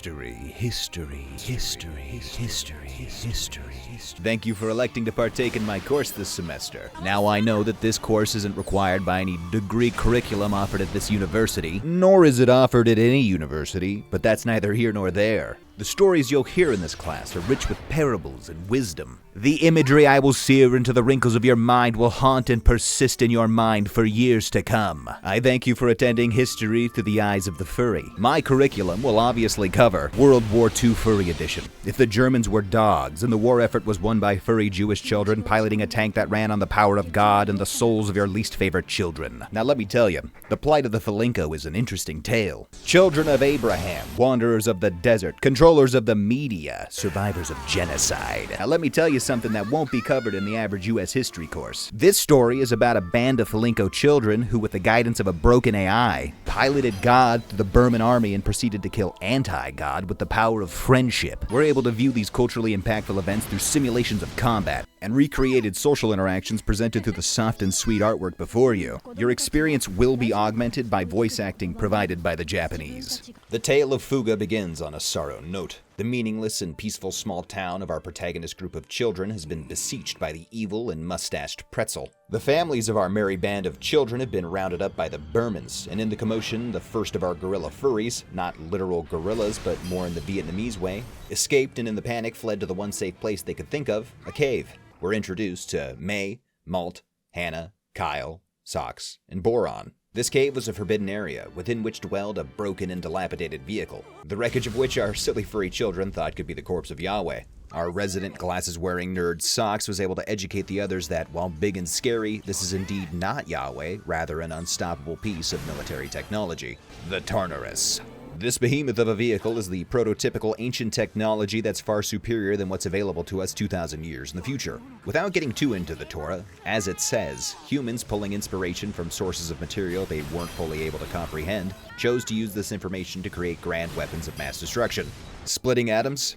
History. Thank you for electing to partake in my course this semester. Now I know that this course isn't required by any degree curriculum offered at this university, nor is it offered at any university, but that's neither here nor there. The stories you'll hear in this class are rich with parables and wisdom. The imagery I will sear into the wrinkles of your mind will haunt and persist in your mind for years to come. I thank you for attending history through the eyes of the furry. My curriculum will obviously cover World War II Furry Edition. If the Germans were dogs and the war effort was won by furry Jewish children piloting a tank that ran on the power of God and the souls of your least favorite children. Now let me tell you, the plight of the Falinko is an interesting tale. Children of Abraham, wanderers of the desert, controllers of the media, survivors of genocide. Now let me tell you something that won't be covered in the average U.S. history course. This story is about a band of Falinko children who, with the guidance of a broken AI, piloted God through the Burman army and proceeded to kill anti-God with the power of friendship. We're able to view these culturally impactful events through simulations of combat and recreated social interactions presented through the soft and sweet artwork before you. Your experience will be augmented by voice acting provided by the Japanese. The tale of Fuga begins on a sorrow note. The meaningless and peaceful small town of our protagonist group of children has been besieged by the evil and mustached Pretzel. The families of our merry band of children have been rounded up by the Burmans, and in the commotion, the first of our guerrilla furries, not literal gorillas but more in the Vietnamese way, escaped and in the panic fled to the one safe place they could think of, a cave. We're introduced to May, Malt, Hannah, Kyle, Socks, and Boron. This cave was a forbidden area, within which dwelled a broken and dilapidated vehicle, the wreckage of which our silly furry children thought could be the corpse of Yahweh. Our resident glasses-wearing nerd Socks was able to educate the others that, while big and scary, this is indeed not Yahweh, rather an unstoppable piece of military technology. The Tartarus. This behemoth of a vehicle is the prototypical ancient technology that's far superior than what's available to us 2,000 years in the future. Without getting too into the Torah, as it says, humans pulling inspiration from sources of material they weren't fully able to comprehend, chose to use this information to create grand weapons of mass destruction. Splitting atoms?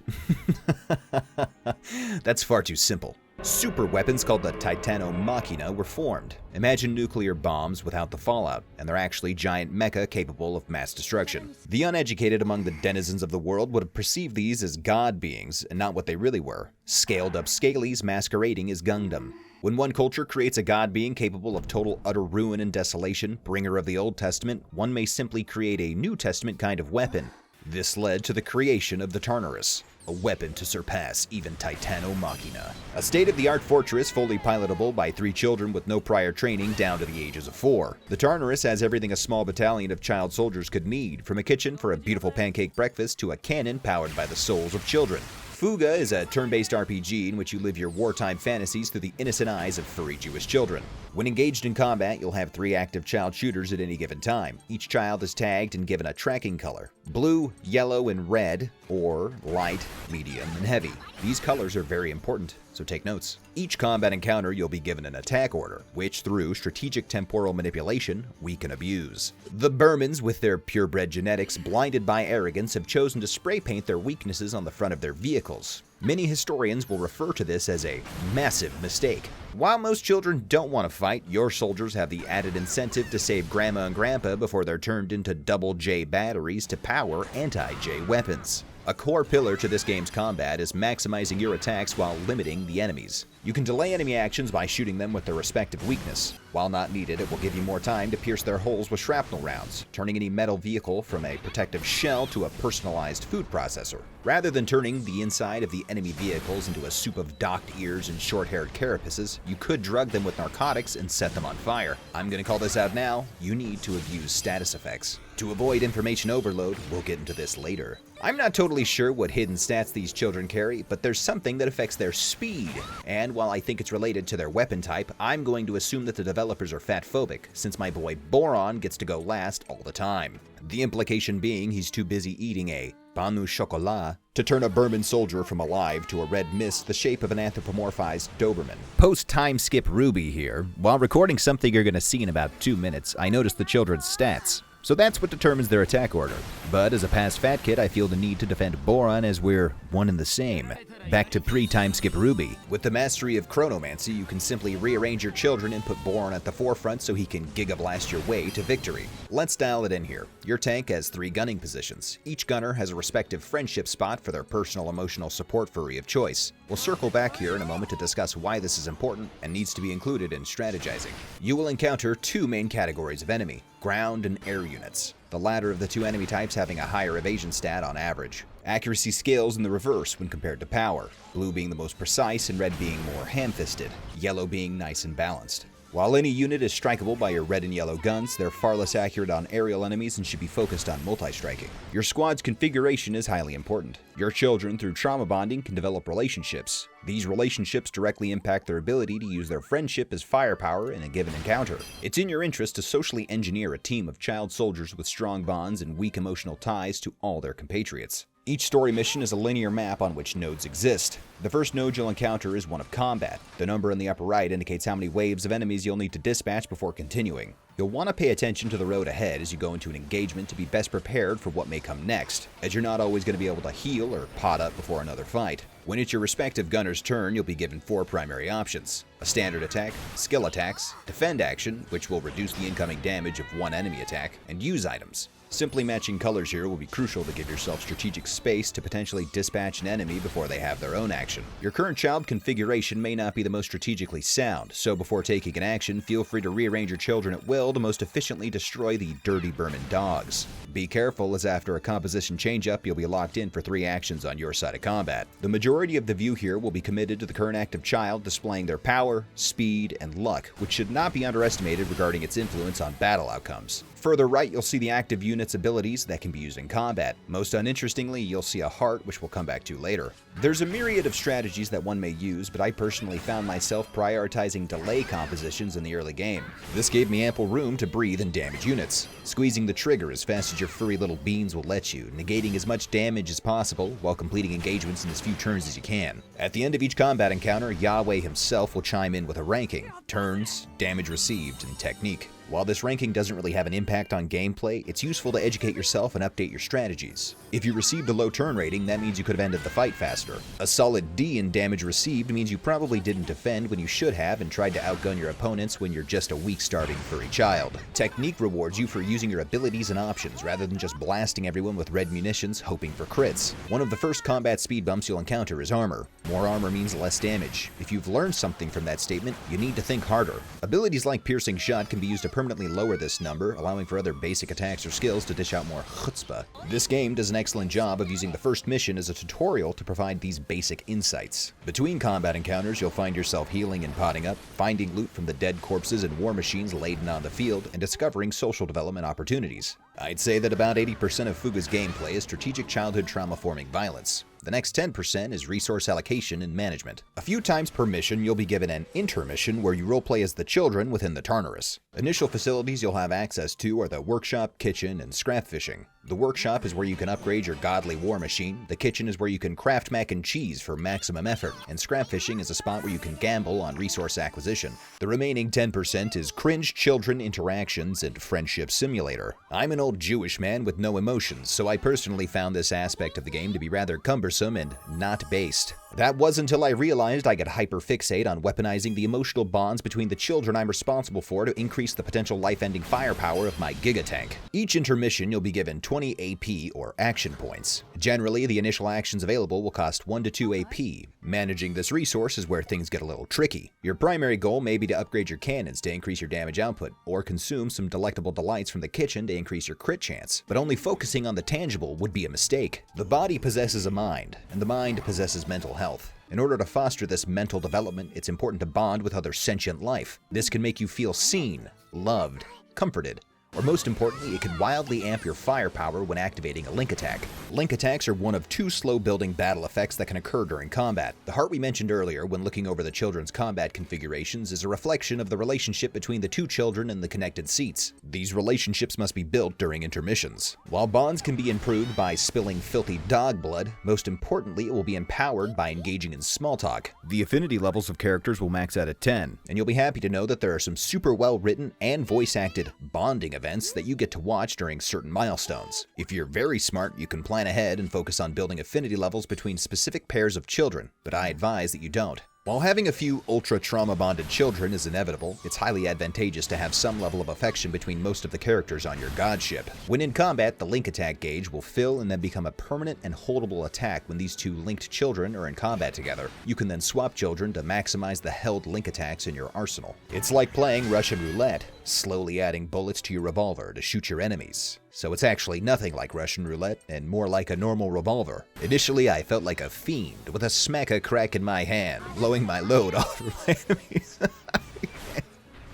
That's far too simple. Super weapons called the Titano Machina were formed. Imagine nuclear bombs without the fallout, and they're actually giant mecha capable of mass destruction. The uneducated among the denizens of the world would have perceived these as god beings, and not what they really were. Scaled up scalies masquerading as Gundam. When one culture creates a god being capable of total utter ruin and desolation, bringer of the Old Testament, one may simply create a New Testament kind of weapon. This led to the creation of the Tartarus, a weapon to surpass even Titano Machina. A state-of-the-art fortress fully pilotable by 3 children with no prior training down to the ages of 4. The Tartarus has everything a small battalion of child soldiers could need, from a kitchen for a beautiful pancake breakfast to a cannon powered by the souls of children. Fuga is a turn-based RPG in which you live your wartime fantasies through the innocent eyes of furry Jewish children. When engaged in combat, you'll have 3 active child shooters at any given time. Each child is tagged and given a tracking color: blue, yellow, and red, or light, medium, and heavy. These colors are very important, so take notes. Each combat encounter you'll be given an attack order, which through strategic temporal manipulation, we can abuse. The Burmans, with their purebred genetics blinded by arrogance, have chosen to spray paint their weaknesses on the front of their vehicles. Many historians will refer to this as a massive mistake. While most children don't want to fight, your soldiers have the added incentive to save Grandma and Grandpa before they're turned into double J batteries to power anti-J weapons. A core pillar to this game's combat is maximizing your attacks while limiting the enemies. You can delay enemy actions by shooting them with their respective weakness. While not needed, it will give you more time to pierce their holes with shrapnel rounds, turning any metal vehicle from a protective shell to a personalized food processor. Rather than turning the inside of the enemy vehicles into a soup of docked ears and short-haired carapaces, you could drug them with narcotics and set them on fire. I'm gonna call this out now: you need to abuse status effects. To avoid information overload, we'll get into this later. I'm not totally sure what hidden stats these children carry, but there's something that affects their speed. And while I think it's related to their weapon type, I'm going to assume that the developers are fatphobic, since my boy Boron gets to go last all the time. The implication being he's too busy eating a pain au chocolat to turn a Burman soldier from alive to a red mist the shape of an anthropomorphized Doberman. Post-time skip Ruby here. While recording something you're going to see in about 2 minutes, I noticed the children's stats. So that's what determines their attack order. But as a past fat kid, I feel the need to defend Boron as we're one and the same. Back to pre-time skip Ruby. With the mastery of chronomancy, you can simply rearrange your children and put Boron at the forefront so he can gigablast your way to victory. Let's dial it in here. Your tank has 3 gunning positions. Each gunner has a respective friendship spot for their personal emotional support furry of choice. We'll circle back here in a moment to discuss why this is important and needs to be included in strategizing. You will encounter 2 main categories of enemy: ground and air units. The latter of the 2 enemy types having a higher evasion stat on average. Accuracy scales in the reverse when compared to power, blue being the most precise and red being more ham-fisted, yellow being nice and balanced. While any unit is strikeable by your red and yellow guns, they're far less accurate on aerial enemies and should be focused on multi-striking. Your squad's configuration is highly important. Your children, through trauma bonding, can develop relationships. These relationships directly impact their ability to use their friendship as firepower in a given encounter. It's in your interest to socially engineer a team of child soldiers with strong bonds and weak emotional ties to all their compatriots. Each story mission is a linear map on which nodes exist. The first node you'll encounter is one of combat. The number in the upper right indicates how many waves of enemies you'll need to dispatch before continuing. You'll want to pay attention to the road ahead as you go into an engagement to be best prepared for what may come next, as you're not always going to be able to heal or pot up before another fight. When it's your respective gunner's turn, you'll be given 4 primary options: a standard attack, skill attacks, defend action, which will reduce the incoming damage of one enemy attack, and use items. Simply matching colors here will be crucial to give yourself strategic space to potentially dispatch an enemy before they have their own action. Your current child configuration may not be the most strategically sound, so before taking an action, feel free to rearrange your children at will to most efficiently destroy the dirty Berman dogs. Be careful, as after a composition change-up, you'll be locked in for 3 actions on your side of combat. The majority of the view here will be committed to the current active child displaying their power, speed, and luck, which should not be underestimated regarding its influence on battle outcomes. Further right, you'll see the active unit's abilities that can be used in combat. Most uninterestingly, you'll see a heart, which we'll come back to later. There's a myriad of strategies that one may use, but I personally found myself prioritizing delay compositions in the early game. This gave me ample room to breathe and damage units, squeezing the trigger as fast as your furry little beans will let you, negating as much damage as possible while completing engagements in as few turns as you can. At the end of each combat encounter, Yahweh himself will chime in with a ranking: turns, damage received, and technique. While this ranking doesn't really have an impact on gameplay, it's useful to educate yourself and update your strategies. If you received a low turn rating, that means you could have ended the fight faster. A solid D in damage received means you probably didn't defend when you should have and tried to outgun your opponents when you're just a weak starting furry child. Technique rewards you for using your abilities and options rather than just blasting everyone with red munitions hoping for crits. One of the first combat speed bumps you'll encounter is armor. More armor means less damage. If you've learned something from that statement, you need to think harder. Abilities like piercing shot can be used to permanently lower this number, allowing for other basic attacks or skills to dish out more chutzpah. This game does an excellent job of using the first mission as a tutorial to provide these basic insights. Between combat encounters, you'll find yourself healing and potting up, finding loot from the dead corpses and war machines laden on the field, and discovering social development opportunities. I'd say that about 80% of Fuga's gameplay is strategic childhood trauma-forming violence. The next 10% is resource allocation and management. A few times per mission, you'll be given an intermission where you roleplay as the children within the Tartarus. Initial facilities you'll have access to are the workshop, kitchen, and scrap fishing. The workshop is where you can upgrade your godly war machine, the kitchen is where you can craft mac and cheese for maximum effort, and scrap fishing is a spot where you can gamble on resource acquisition. The remaining 10% is cringe children interactions and friendship simulator. I'm an old Jewish man with no emotions, so I personally found this aspect of the game to be rather cumbersome and not based. That was until I realized I could hyperfixate on weaponizing the emotional bonds between the children I'm responsible for to increase the potential life-ending firepower of my gigatank. Each intermission you'll be given 20 AP or action points. Generally, the initial actions available will cost 1 to 2 AP. Managing this resource is where things get a little tricky. Your primary goal may be to upgrade your cannons to increase your damage output, or consume some delectable delights from the kitchen to increase your crit chance, but only focusing on the tangible would be a mistake. The body possesses a mind, and the mind possesses mental health. In order to foster this mental development, it's important to bond with other sentient life. This can make you feel seen, loved, comforted, or most importantly, it can wildly amp your firepower when activating a link attack. Link attacks are one of 2 slow-building battle effects that can occur during combat. The heart we mentioned earlier when looking over the children's combat configurations is a reflection of the relationship between the 2 children and the connected seats. These relationships must be built during intermissions. While bonds can be improved by spilling filthy dog blood, most importantly, it will be empowered by engaging in small talk. The affinity levels of characters will max out at 10, and you'll be happy to know that there are some super well-written and voice-acted bonding events that you get to watch during certain milestones. If you're very smart, you can plan ahead and focus on building affinity levels between specific pairs of children, but I advise that you don't. While having a few ultra-trauma-bonded children is inevitable, it's highly advantageous to have some level of affection between most of the characters on your god ship. When in combat, the link attack gauge will fill and then become a permanent and holdable attack when these two linked children are in combat together. You can then swap children to maximize the held link attacks in your arsenal. It's like playing Russian roulette, slowly adding bullets to your revolver to shoot your enemies. So it's actually nothing like Russian roulette and more like a normal revolver. Initially, I felt like a fiend with a smack crack in my hand, blowing my load all through my enemies. I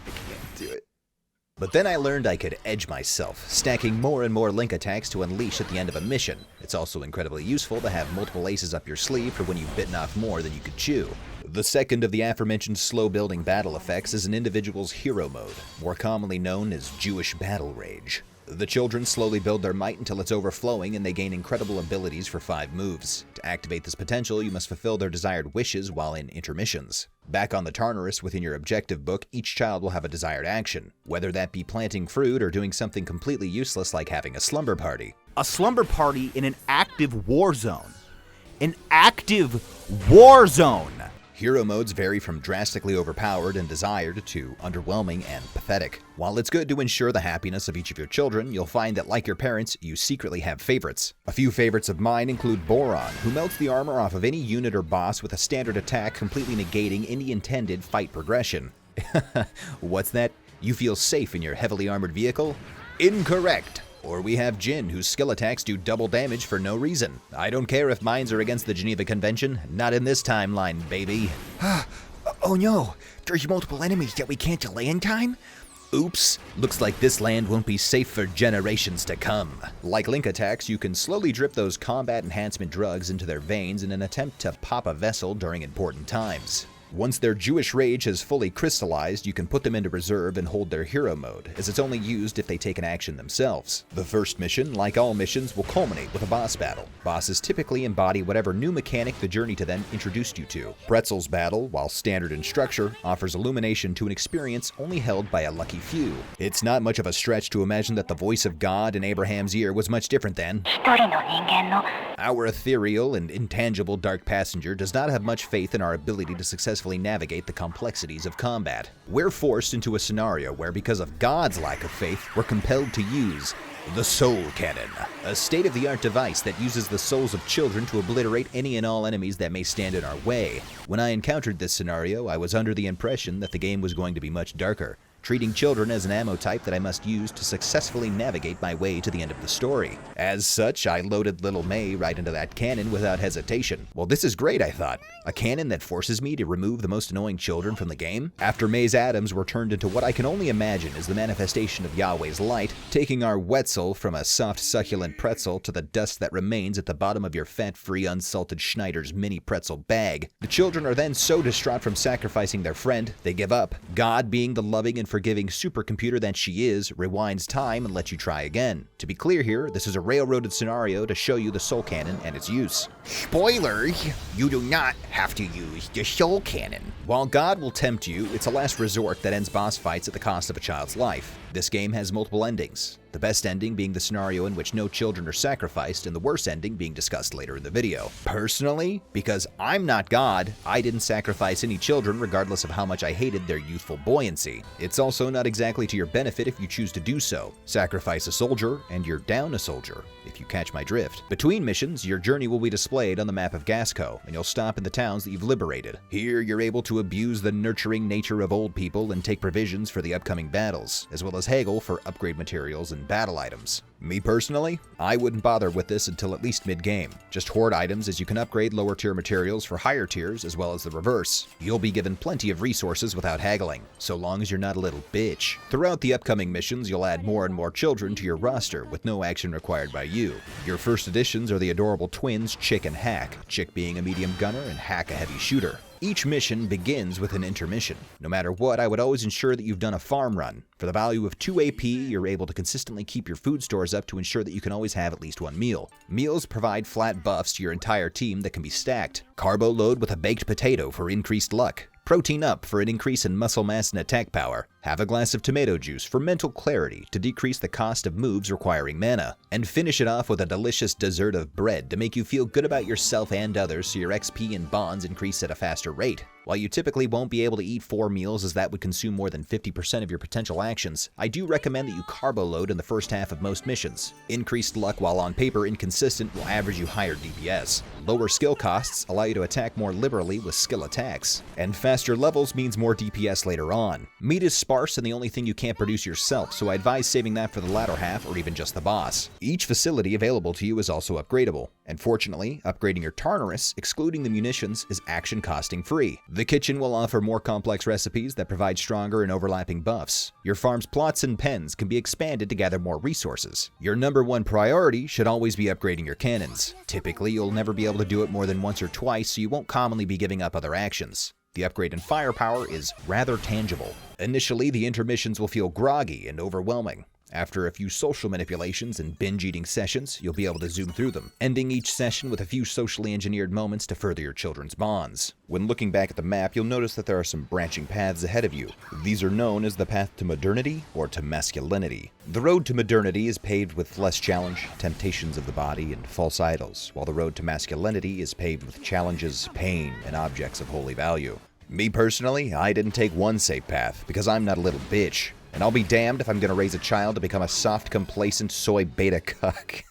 can't do it. But then I learned I could edge myself, stacking more and more link attacks to unleash at the end of a mission. It's also incredibly useful to have multiple aces up your sleeve for when you've bitten off more than you could chew. The second of the aforementioned slow-building battle effects is an individual's hero mode, more commonly known as Jewish battle rage. The children slowly build their might until it's overflowing and they gain incredible abilities for 5 moves. To activate this potential, you must fulfill their desired wishes while in intermissions. Back on the Tartarus within your objective book, each child will have a desired action, whether that be planting fruit or doing something completely useless like having a slumber party. A slumber party in an active war zone. An active war zone! Hero modes vary from drastically overpowered and desired to underwhelming and pathetic. While it's good to ensure the happiness of each of your children, you'll find that like your parents, you secretly have favorites. A few favorites of mine include Boron, who melts the armor off of any unit or boss with a standard attack, completely negating any intended fight progression. What's that? You feel safe in your heavily armored vehicle? Incorrect! Or we have Jin, whose skill attacks do double damage for no reason. I don't care if mines are against the Geneva Convention, not in this timeline, baby. Oh no, there's multiple enemies that we can't delay in time? Oops, looks like this land won't be safe for generations to come. Like link attacks, you can slowly drip those combat enhancement drugs into their veins in an attempt to pop a vessel during important times. Once their Jewish rage has fully crystallized, you can put them into reserve and hold their hero mode, as it's only used if they take an action themselves. The first mission, like all missions, will culminate with a boss battle. Bosses typically embody whatever new mechanic the journey to them introduced you to. Pretzel's battle, while standard in structure, offers illumination to an experience only held by a lucky few. It's not much of a stretch to imagine that the voice of God in Abraham's ear was much different than our ethereal and intangible dark passenger does not have much faith in our ability to successfully navigate the complexities of combat. We're forced into a scenario where, because of God's lack of faith, we're compelled to use the Soul Cannon, a state-of-the-art device that uses the souls of children to obliterate any and all enemies that may stand in our way. When I encountered this scenario, I was under the impression that the game was going to be much darker, treating children as an ammo type that I must use to successfully navigate my way to the end of the story. As such, I loaded little May right into that cannon without hesitation. Well, this is great, I thought. A cannon that forces me to remove the most annoying children from the game? After May's atoms were turned into what I can only imagine is the manifestation of Yahweh's light, taking our Wetzel from a soft, succulent pretzel to the dust that remains at the bottom of your fat-free, unsalted Schneider's mini pretzel bag. The children are then so distraught from sacrificing their friend, they give up. God, being the loving and forgiving supercomputer that she is, rewinds time and lets you try again. To be clear here, this is a railroaded scenario to show you the Soul Cannon and its use. Spoilers, you do not have to use the Soul Cannon. While God will tempt you, it's a last resort that ends boss fights at the cost of a child's life. This game has multiple endings. The best ending being the scenario in which no children are sacrificed, and the worst ending being discussed later in the video. Personally, because I'm not God, I didn't sacrifice any children regardless of how much I hated their youthful buoyancy. It's also not exactly to your benefit if you choose to do so. Sacrifice a soldier, and you're down a soldier, if you catch my drift. Between missions, your journey will be displayed on the map of Gasco, and you'll stop in the towns that you've liberated. Here, you're able to abuse the nurturing nature of old people and take provisions for the upcoming battles, as well as haggle for upgrade materials and battle items. Me personally, I wouldn't bother with this until at least mid-game. Just hoard items, as you can upgrade lower tier materials for higher tiers as well as the reverse. You'll be given plenty of resources without haggling, so long as you're not a little bitch. Throughout the upcoming missions, you'll add more and more children to your roster with no action required by you. Your first additions are the adorable twins Chick and Hack, Chick being a medium gunner and Hack a heavy shooter. Each mission begins with an intermission. No matter what, I would always ensure that you've done a farm run. For the value of 2 AP, you're able to consistently keep your food stores up to ensure that you can always have at least one meal. Meals provide flat buffs to your entire team that can be stacked. Carbo load with a baked potato for increased luck. Protein up for an increase in muscle mass and attack power. Have a glass of tomato juice for mental clarity to decrease the cost of moves requiring mana. And finish it off with a delicious dessert of bread to make you feel good about yourself and others so your XP and bonds increase at a faster rate. While you typically won't be able to eat 4 meals as that would consume more than 50% of your potential actions, I do recommend that you carbo load in the first half of most missions. Increased luck while on paper inconsistent will average you higher DPS. Lower skill costs allow you to attack more liberally with skill attacks. And faster levels means more DPS later on. Meat is sparse and the only thing you can't produce yourself, so I advise saving that for the latter half or even just the boss. Each facility available to you is also upgradable. And fortunately, upgrading your Tartarus, excluding the munitions, is action costing free. The kitchen will offer more complex recipes that provide stronger and overlapping buffs. Your farm's plots and pens can be expanded to gather more resources. Your number one priority should always be upgrading your cannons. Typically, you'll never be able to do it more than once or twice, so you won't commonly be giving up other actions. The upgrade in firepower is rather tangible. Initially, the intermissions will feel groggy and overwhelming. After a few social manipulations and binge-eating sessions, you'll be able to zoom through them, ending each session with a few socially engineered moments to further your children's bonds. When looking back at the map, you'll notice that there are some branching paths ahead of you. These are known as the path to modernity or to masculinity. The road to modernity is paved with less challenge, temptations of the body, and false idols, while the road to masculinity is paved with challenges, pain, and objects of holy value. Me personally, I didn't take one safe path, because I'm not a little bitch. And I'll be damned if I'm going to raise a child to become a soft, complacent soy beta cuck.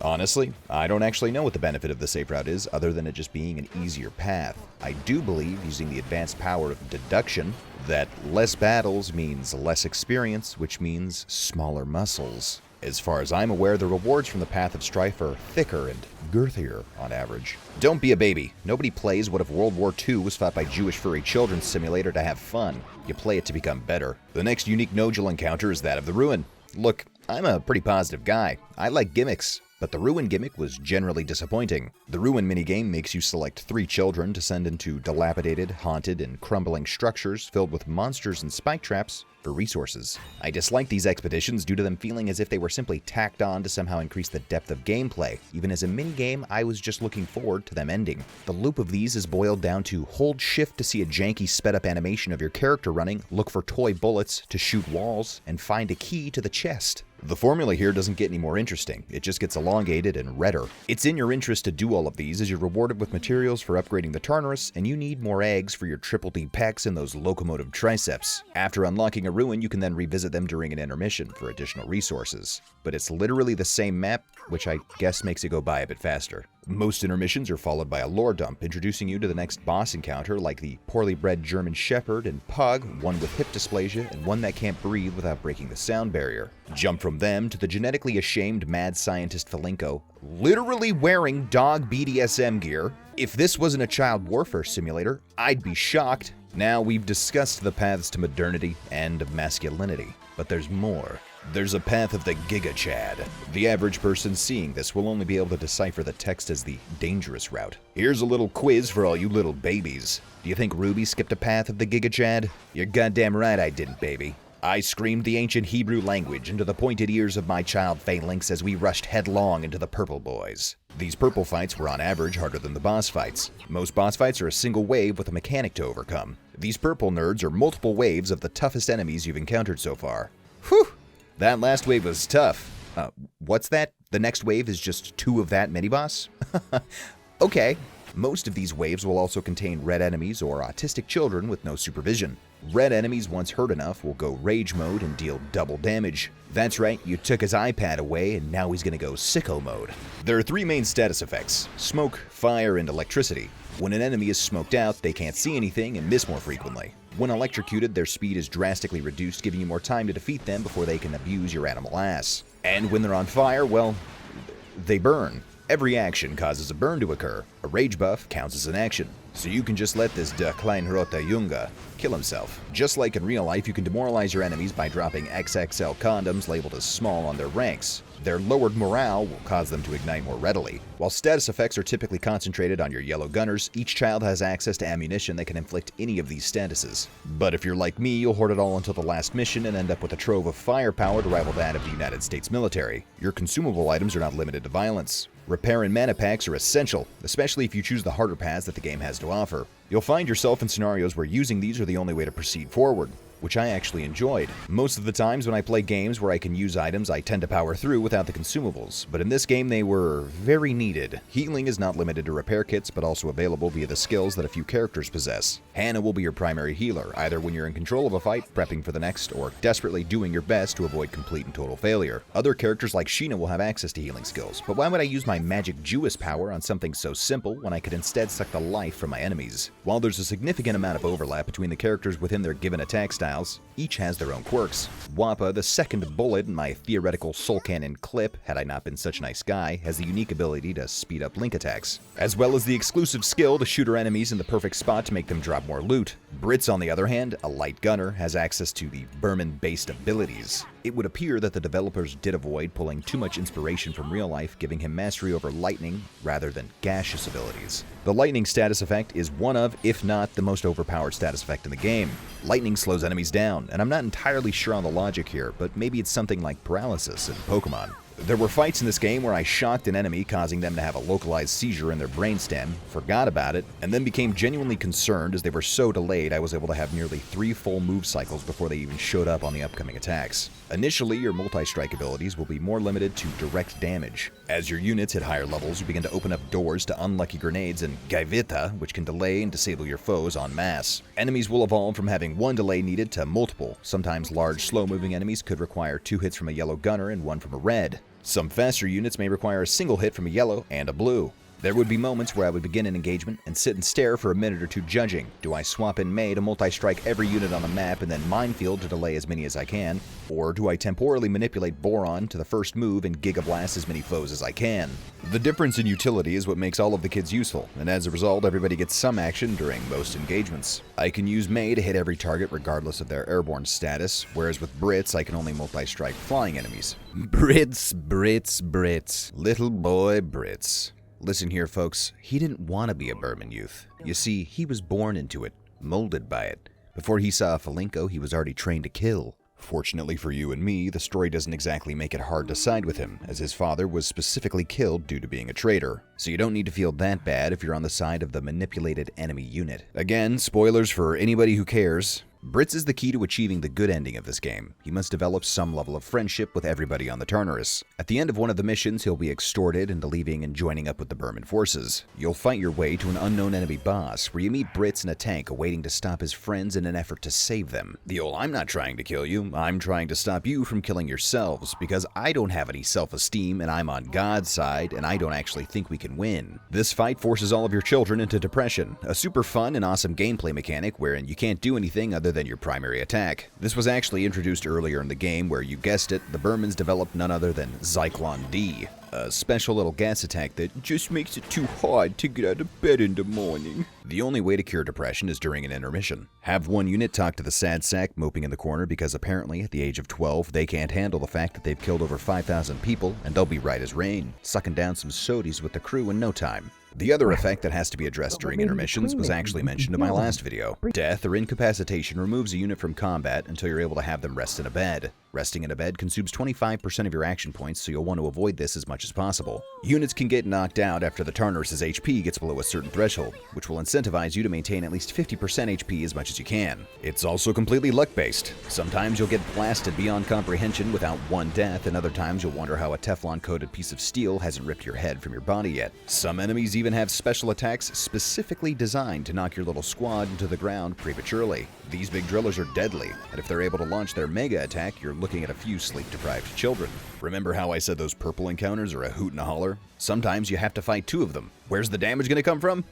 Honestly, I don't actually know what the benefit of the safe route is, other than it just being an easier path. I do believe, using the advanced power of deduction, that less battles means less experience, which means smaller muscles. As far as I'm aware, the rewards from the Path of Strife are thicker and girthier on average. Don't be a baby. Nobody plays What If World War II was fought by Jewish furry children's simulator to have fun. You play it to become better. The next unique node you'll encounter is that of the Ruin. Look, I'm a pretty positive guy. I like gimmicks. But the Ruin gimmick was generally disappointing. The Ruin minigame makes you select 3 children to send into dilapidated, haunted, and crumbling structures filled with monsters and spike traps for resources. I dislike these expeditions due to them feeling as if they were simply tacked on to somehow increase the depth of gameplay. Even as a minigame, I was just looking forward to them ending. The loop of these is boiled down to hold shift to see a janky sped up animation of your character running, look for toy bullets to shoot walls, and find a key to the chest. The formula here doesn't get any more interesting, it just gets elongated and redder. It's in your interest to do all of these as you're rewarded with materials for upgrading the Tartarus, and you need more eggs for your triple D pecs and those locomotive triceps. After unlocking a ruin, you can then revisit them during an intermission for additional resources. But it's literally the same map, which I guess makes it go by a bit faster. Most intermissions are followed by a lore dump, introducing you to the next boss encounter like the poorly bred German Shepherd and Pug, one with hip dysplasia and one that can't breathe without breaking the sound barrier. Jump from them to the genetically ashamed mad scientist Falinko, literally wearing dog BDSM gear. If this wasn't a child warfare simulator, I'd be shocked. Now, we've discussed the paths to modernity and masculinity, but there's more. There's a path of the Giga Chad. The average person seeing this will only be able to decipher the text as the dangerous route. Here's a little quiz for all you little babies. Do you think Ruby skipped a path of the Giga Chad? You're goddamn right I didn't, baby. I screamed the ancient Hebrew language into the pointed ears of my child Phalanx as we rushed headlong into the Purple Boys. These purple fights were on average harder than the boss fights. Most boss fights are a single wave with a mechanic to overcome. These purple nerds are multiple waves of the toughest enemies you've encountered so far. Whew! That last wave was tough. What's that? The next wave is just 2 of that mini-boss? Okay. Most of these waves will also contain red enemies or autistic children with no supervision. Red enemies, once hurt enough, will go rage mode and deal double damage. That's right, you took his iPad away and now he's gonna go sicko mode. There are 3 main status effects: smoke, fire, and electricity. When an enemy is smoked out, they can't see anything and miss more frequently. When electrocuted, their speed is drastically reduced, giving you more time to defeat them before they can abuse your animal ass. And when they're on fire, well, they burn. Every action causes a burn to occur. A rage buff counts as an action. So you can just let this Der Kleinroter Junge kill himself. Just like in real life, you can demoralize your enemies by dropping XXL condoms labeled as small on their ranks. Their lowered morale will cause them to ignite more readily. While status effects are typically concentrated on your yellow gunners, each child has access to ammunition that can inflict any of these statuses. But if you're like me, you'll hoard it all until the last mission and end up with a trove of firepower to rival that of the United States military. Your consumable items are not limited to violence. Repair and mana packs are essential, especially if you choose the harder paths that the game has to offer. You'll find yourself in scenarios where using these are the only way to proceed forward. which I actually enjoyed. Most of the times when I play games where I can use items, I tend to power through without the consumables, but in this game they were very needed. Healing is not limited to repair kits, but also available via the skills that a few characters possess. Hannah will be your primary healer, either when you're in control of a fight, prepping for the next, or desperately doing your best to avoid complete and total failure. Other characters like Sheena will have access to healing skills, but why would I use my magic Jewess power on something so simple when I could instead suck the life from my enemies? While there's a significant amount of overlap between the characters within their given attack styles, each has their own quirks. Wappa, the second bullet in my theoretical soul cannon clip, had I not been such a nice guy, has the unique ability to speed up link attacks, as well as the exclusive skill to shoot her enemies in the perfect spot to make them drop more loot. Britz, on the other hand, a light gunner, has access to the Berman-based abilities. It would appear that the developers did avoid pulling too much inspiration from real life, giving him mastery over lightning rather than gaseous abilities. The lightning status effect is one of, if not the most overpowered status effect in the game. Lightning slows enemies down, and I'm not entirely sure on the logic here, but maybe it's something like paralysis in Pokemon. There were fights in this game where I shocked an enemy, causing them to have a localized seizure in their brainstem, forgot about it, and then became genuinely concerned as they were so delayed I was able to have nearly 3 full move cycles before they even showed up on the upcoming attacks. Initially, your multi-strike abilities will be more limited to direct damage. As your units hit higher levels, you begin to open up doors to unlucky grenades and Gaivita, which can delay and disable your foes en masse. Enemies will evolve from having one delay needed to multiple. Sometimes large, slow-moving enemies could require 2 hits from a yellow gunner and 1 from a red. Some faster units may require a single hit from a yellow and a blue. There would be moments where I would begin an engagement and sit and stare for a minute or two judging. Do I swap in May to multi-strike every unit on the map and then minefield to delay as many as I can? Or do I temporally manipulate Boron to the first move and Giga Blast as many foes as I can? The difference in utility is what makes all of the kids useful, and as a result, everybody gets some action during most engagements. I can use May to hit every target regardless of their airborne status, whereas with Brits, I can only multi-strike flying enemies. Brits, Brits, Brits. Little boy Brits. Listen here, folks, he didn't want to be a Berman youth. You see, he was born into it, molded by it. Before he saw a Falinko, he was already trained to kill. Fortunately for you and me, the story doesn't exactly make it hard to side with him, as his father was specifically killed due to being a traitor. So you don't need to feel that bad if you're on the side of the manipulated enemy unit. Again, spoilers for anybody who cares. Brits is the key to achieving the good ending of this game. He must develop some level of friendship with everybody on the Tartarus. At the end of one of the missions, he'll be extorted into leaving and joining up with the Berman forces. You'll fight your way to an unknown enemy boss, where you meet Brits in a tank awaiting to stop his friends in an effort to save them. The old "I'm not trying to kill you, I'm trying to stop you from killing yourselves, because I don't have any self-esteem and I'm on God's side and I don't actually think we can win." This fight forces all of your children into depression, a super fun and awesome gameplay mechanic wherein you can't do anything other than your primary attack. This was actually introduced earlier in the game where, you guessed it, the Bermans developed none other than Zyklon D, a special little gas attack that just makes it too hard to get out of bed in the morning. The only way to cure depression is during an intermission. Have one unit talk to the sad sack moping in the corner because apparently at the age of 12 they can't handle the fact that they've killed over 5,000 people and they'll be right as rain, sucking down some sodies with the crew in no time. The other effect that has to be addressed during intermissions was actually mentioned in my last video. Death or incapacitation removes a unit from combat until you're able to have them rest in a bed. Resting in a bed consumes 25% of your action points, so you'll want to avoid this as much as possible. Units can get knocked out after the Tartarus' HP gets below a certain threshold, which will incentivize you to maintain at least 50% HP as much as you can. It's also completely luck-based. Sometimes you'll get blasted beyond comprehension without one death, and other times you'll wonder how a Teflon-coated piece of steel hasn't ripped your head from your body yet. Some enemies even have special attacks specifically designed to knock your little squad into the ground prematurely. These big drillers are deadly, and if they're able to launch their mega attack, you're looking at a few sleep-deprived children. Remember how I said those purple encounters are a hoot and a holler? Sometimes you have to fight 2 of them. Where's the damage gonna come from?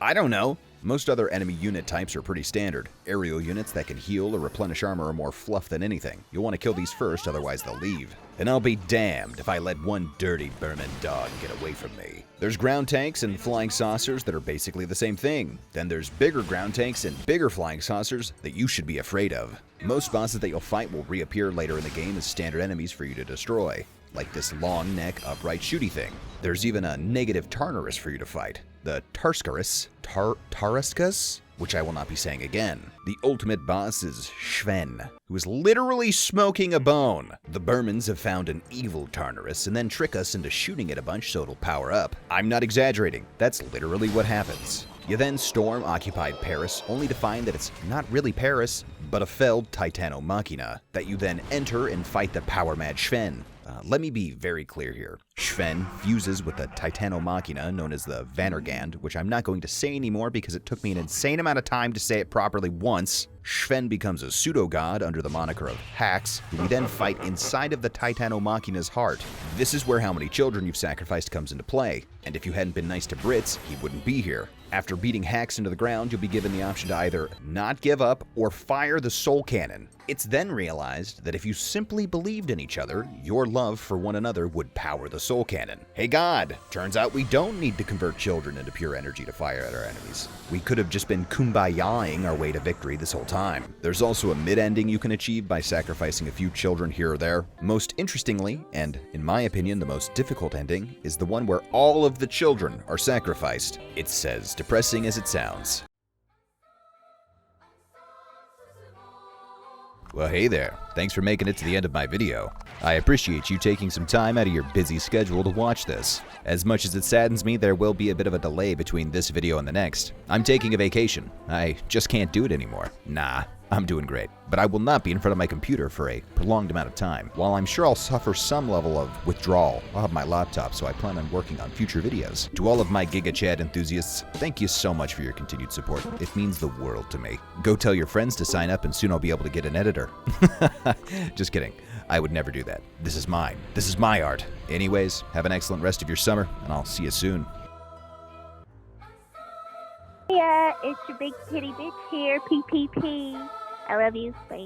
I don't know. Most other enemy unit types are pretty standard. Aerial units that can heal or replenish armor are more fluff than anything. You'll want to kill these first, otherwise they'll leave. And I'll be damned if I let one dirty Berman dog get away from me. There's ground tanks and flying saucers that are basically the same thing. Then there's bigger ground tanks and bigger flying saucers that you should be afraid of. Most bosses that you'll fight will reappear later in the game as standard enemies for you to destroy, like this long neck upright shooty thing. There's even a negative Tartarus for you to fight, the Tarskarus, Taraskus, which I will not be saying again. The ultimate boss is Sven, who is literally smoking a bone. The Bermans have found an evil Tartarus and then trick us into shooting it a bunch so it'll power up. I'm not exaggerating, that's literally what happens. You then storm occupied Paris, only to find that it's not really Paris, but a failed Titano Machina, that you then enter and fight the power-mad Sven. Let me be very clear here. Sven fuses with the Titano Machina, known as the Vannergand, which I'm not going to say anymore because it took me an insane amount of time to say it properly once. Sven becomes a pseudo-god under the moniker of Hax, who we then fight inside of the Titano Machina's heart. This is where how many children you've sacrificed comes into play, and if you hadn't been nice to Brits, he wouldn't be here. After beating Hax into the ground, you'll be given the option to either not give up or fire the soul cannon. It's then realized that if you simply believed in each other, your love for one another would power the soul cannon. Hey God, turns out we don't need to convert children into pure energy to fire at our enemies. We could have just been kumbayaing our way to victory this whole time. There's also a mid-ending you can achieve by sacrificing a few children here or there. Most interestingly, and in my opinion the most difficult ending, is the one where all of the children are sacrificed. It's as depressing as it sounds. Well, hey there. Thanks for making it to the end of my video. I appreciate you taking some time out of your busy schedule to watch this. As much as it saddens me, there will be a bit of a delay between this video and the next. I'm taking a vacation. I just can't do it anymore. Nah, I'm doing great. But I will not be in front of my computer for a prolonged amount of time. While I'm sure I'll suffer some level of withdrawal, I'll have my laptop, so I plan on working on future videos. To all of my GigaChad enthusiasts, thank you so much for your continued support. It means the world to me. Go tell your friends to sign up and soon I'll be able to get an editor. Just kidding. I would never do that. This is mine. This is my art. Anyways, have an excellent rest of your summer, and I'll see you soon. Yeah, it's your big kitty bitch here, PPP. I love you, bye.